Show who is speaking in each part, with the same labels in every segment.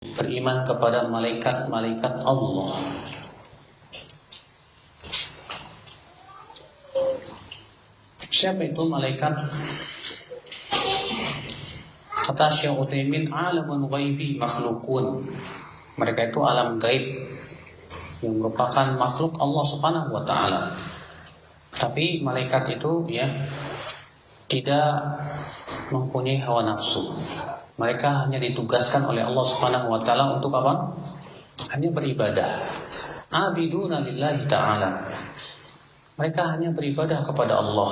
Speaker 1: beriman kepada malaikat-malaikat Allah. Siapa itu malaikat? Kata Syekh Utsaimin, alamun ghaibi makhlukun. Mereka itu alam gaib yang merupakan makhluk Allah Subhanahu wa taala. Tapi malaikat itu tidak mempunyai hawa nafsu. Mereka hanya ditugaskan oleh Allah Subhanahu wa taala untuk apa? Hanya beribadah. Abiduna lillahi ta'ala. Mereka hanya beribadah kepada Allah.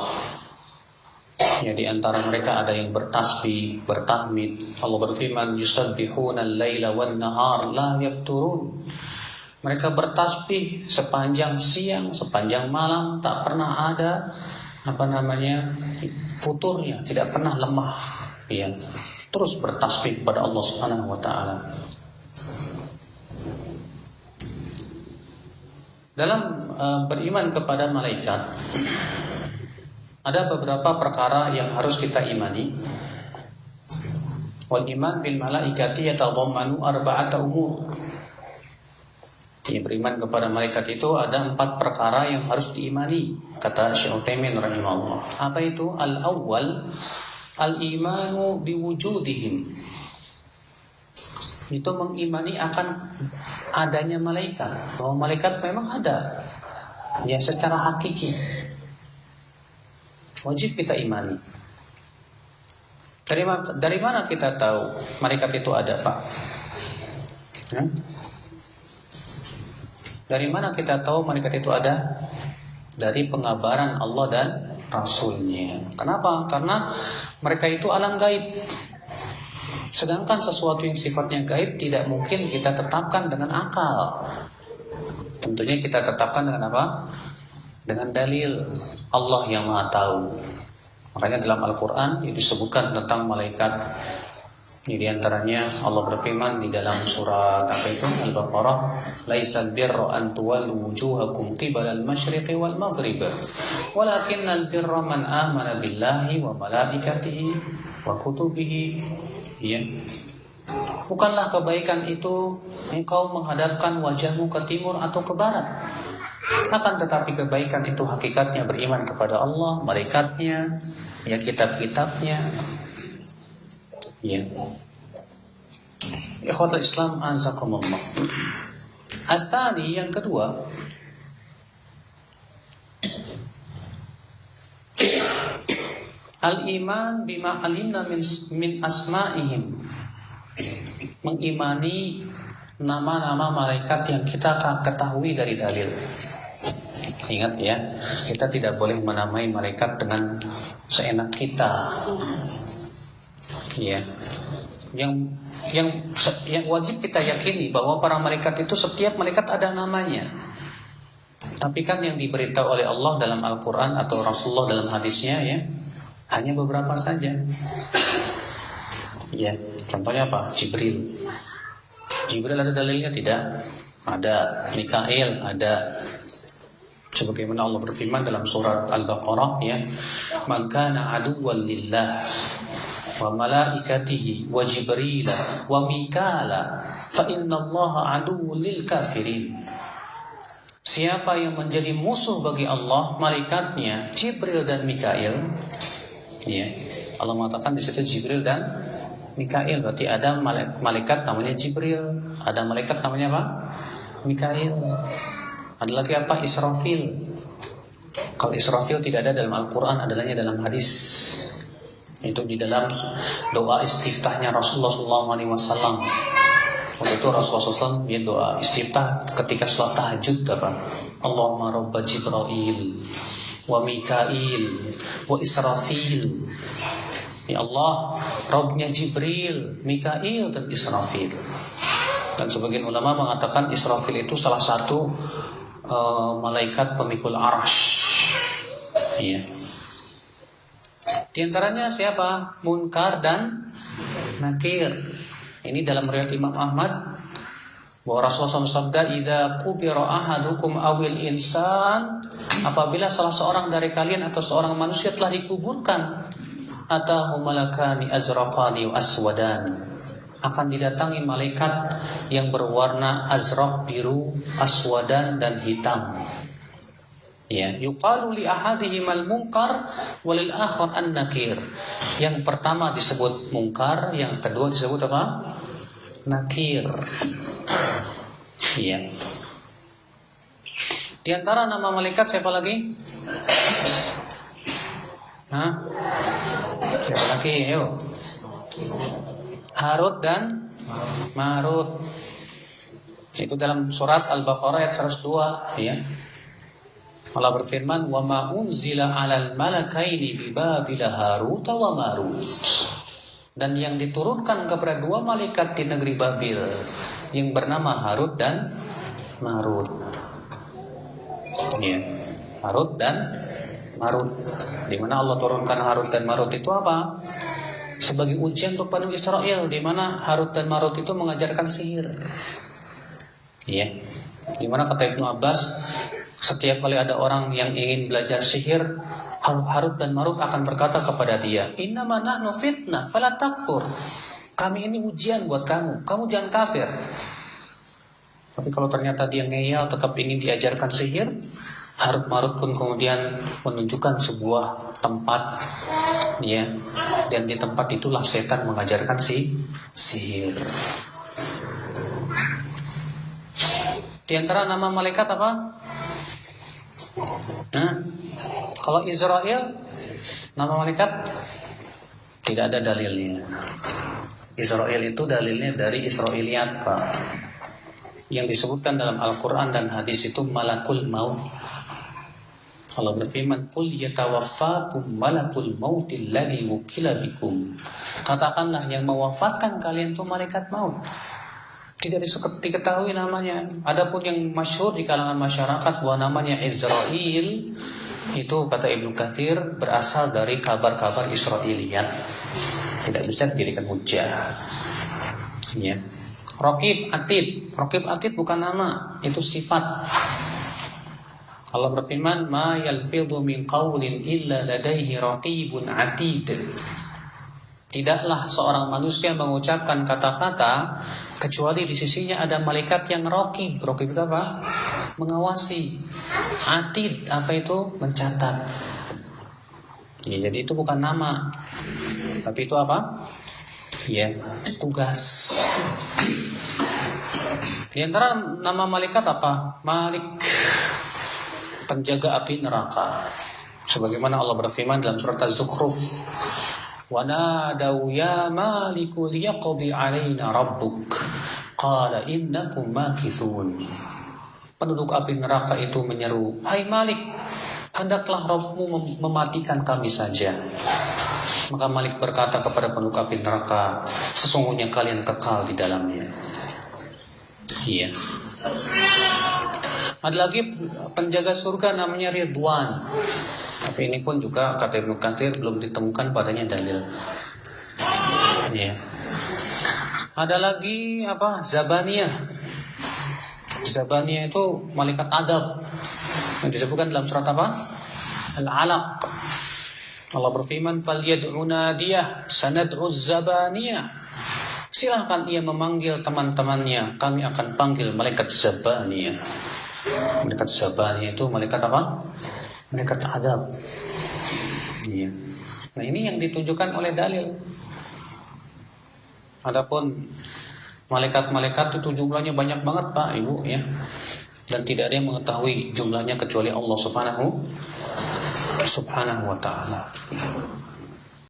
Speaker 1: Ya, di antara mereka ada yang bertasbih, bertahmid. Allah berfirman, yusabbihuna al-laila wan-nahar la yafturun. Mereka bertasbih sepanjang siang, sepanjang malam, tak pernah ada futurnya, tidak pernah lemah. Ya. Terus bertasbih kepada Allah Subhanahu wa taala. Dalam beriman kepada malaikat ada beberapa perkara yang harus kita imani. Wal iman bil malaikati yatadammanu arba'ata umur. Beriman kepada malaikat itu ada 4 perkara yang harus diimani, kata Syekh Utsaimin rahimahullah. Apa itu? Al-awwal al-imanu biwujudihim. Itu mengimani akan adanya malaikat, bahwa malaikat memang ada, ya, secara hakiki. Wajib kita imani. Dari mana kita tahu malaikat itu ada, Pak? Dari mana kita tahu malaikat itu ada? Dari pengabaran Allah dan Rasulnya. Kenapa? Karena mereka itu alam gaib. Sedangkan sesuatu yang sifatnya gaib tidak mungkin kita tetapkan dengan akal. Tentunya kita tetapkan dengan apa? Dengan dalil. Allah yang Maha Tahu. Makanya dalam Al-Quran disebutkan tentang malaikat. Di antaranya Allah berfirman di dalam surat Al-Baqarah, "Laisal birra an tuwallu wujuhakum qibala al-masyriqi wal maghrib, walakinnal birra man amana billahi wa malaikatihi wa kutubihi." Ya. Bukanlah kebaikan itu engkau menghadapkan wajahmu ke timur atau ke barat. Akan tetapi kebaikan itu hakikatnya beriman kepada Allah, malaikatnya, ya, kitab-kitabnya. Ya. Ikhwatul Islam azakumullah. Al-thani, yang kedua, al-iman bima alimna min asma'ihim. Mengimani nama-nama malaikat yang kita ketahui dari dalil. Ingat ya, kita tidak boleh menamai malaikat dengan seenak kita. Ya. Yang wajib kita yakini bahwa para malaikat itu, setiap malaikat ada namanya. Tapi kan yang diberitahu oleh Allah dalam Al-Quran atau Rasulullah dalam hadisnya, ya, hanya beberapa saja. Ya, contohnya apa? Jibril ada dalilnya tidak? Ada. Mikail ada. Sebagaimana Allah berfirman dalam surat Al-Baqarah, ya, "Man kana aduwwan lillah wa malaikatihi wa Jibril wa Mikala fa innallaha aduwwul lil kafirin." Siapa yang menjadi musuh bagi Allah, malaikatnya, Jibril dan Mikail, ya. Allah mengatakan di situ Jibril dan Mikail, berarti ada malaikat namanya Jibril, ada malaikat namanya apa? Mikail. Ada lagi apa? Israfil. Kalau Israfil tidak ada dalam Al-Quran, adanya dalam hadis. Itu di dalam doa istiftahnya Rasulullah SAW. Waktu itu Rasulullah SAW dia doa istiftah ketika sholat tahajud apa? Allahumma rabba Jibril wa Mikail wa Israfil. Ya Allah, Rabbnya Jibril, Mikail dan Israfil. Dan sebagian ulama mengatakan Israfil itu salah satu malaikat pemikul arash. Iya. Di antaranya siapa? Munkar dan Nakir. Ini dalam riwayat Imam Ahmad bahwa Rasulullah SAW sabda, "Idza qubira ahadukum awil insan," apabila salah seorang dari kalian atau seorang manusia telah dikuburkan, atahu malakani azraqani wa aswadan. akan didatangi malaikat yang berwarna azraq, biru, aswadan dan hitam. Ya, yuqalu li ahadihimal munkar walil akhar an-nakir. Yang pertama disebut munkar, yang kedua disebut apa? Nakir. Ya. Di antara nama malaikat siapa lagi? Hah? Siapa lagi? Ayo. Harut dan Marut. Itu dalam surat Al-Baqarah ayat 102, ya. Allah berfirman, "Wa ma unzila 'alal malakaini bi Babil Harut wa Marut." Dan yang diturunkan kepada dua malaikat di negeri Babil yang bernama Harut dan Marut. Ya. Harut dan Marut. Di mana Allah turunkan Harut dan Marut itu apa? Sebagai ujian untuk Bani Israel, di mana Harut dan Marut itu mengajarkan sihir. Ya. Di mana kata Ibnu Abbas, setiap kali ada orang yang ingin belajar sihir, Harut dan Marut akan berkata kepada dia, "Innama nahnu fitnah, fala takfur." Kami ini ujian buat kamu, kamu jangan kafir. Tapi kalau ternyata dia ngeyel, tetap ingin diajarkan sihir, Harut Marut pun kemudian menunjukkan sebuah tempat, ya, dan di tempat itulah setan mengajarkan sihir. Di antara nama malaikat apa? Nah, kalau Israel, nama malaikat tidak ada dalilnya. Israel itu dalilnya dari Israiliyat, Pak. Yang disebutkan dalam Al-Quran dan hadis itu malakul maut. Allah berfirman, "Qul yatawaffakum malakul mautil ladzi wukila bikum." Katakanlah yang mewafatkan kalian itu malaikat maut. Tidak diketahui namanya. Adapun yang masyhur di kalangan masyarakat bahwa namanya Israel, itu kata Ibnu Katsir berasal dari kabar-kabar Israiliyat. Tidak bisa dijadikan hujjah. Ya. Raqib Atid. Raqib Atid bukan nama, itu sifat. Allah berfirman, "Ma yalfidhu min qawlin illa ladaihi raqibun atid." Tidaklah seorang manusia mengucapkan kata-kata kecuali di sisinya ada malaikat yang raqib. Raqib itu apa? Mengawasi. Atid, apa itu? Mencatat. Ya, jadi itu bukan nama, tapi itu apa? Ya, tugas. Di antara nama malaikat apa? Malik, penjaga api neraka. Sebagaimana Allah berfirman dalam surat Az-Zukhruf, "Wa nadaw ya maliku liyaqdi 'alaina rabbuk qala innakum makithun." Penduduk api neraka itu menyeru, "Hai Malik, hendaklah Rabbmu mematikan kami saja." Maka Malik berkata kepada penduduk api neraka, "Sesungguhnya kalian kekal di dalamnya." Iya. Ada lagi penjaga surga namanya Ridwan. Tapi ini pun juga kata Ibnu Katsir belum ditemukan padanya dalil. Ya. Ada lagi apa? Zabaniyah. Zabaniyah itu malaikat adab. Yang disebutkan dalam surat apa? Al-Alaq. Allah berfirman, "Falyad'u nadiyah sanad'u zabaniyah." Silahkan ia memanggil teman-temannya, kami akan panggil malaikat Zabaniyah. Malaikat Zabaniyah itu malaikat apa? Malaikat adab. Iya. Nah, ini yang ditunjukkan oleh dalil. Adapun malaikat-malaikat itu jumlahnya banyak banget, Pak, Ibu, ya. Dan tidak ada yang mengetahui jumlahnya kecuali Allah Subhanahu wa ta'ala.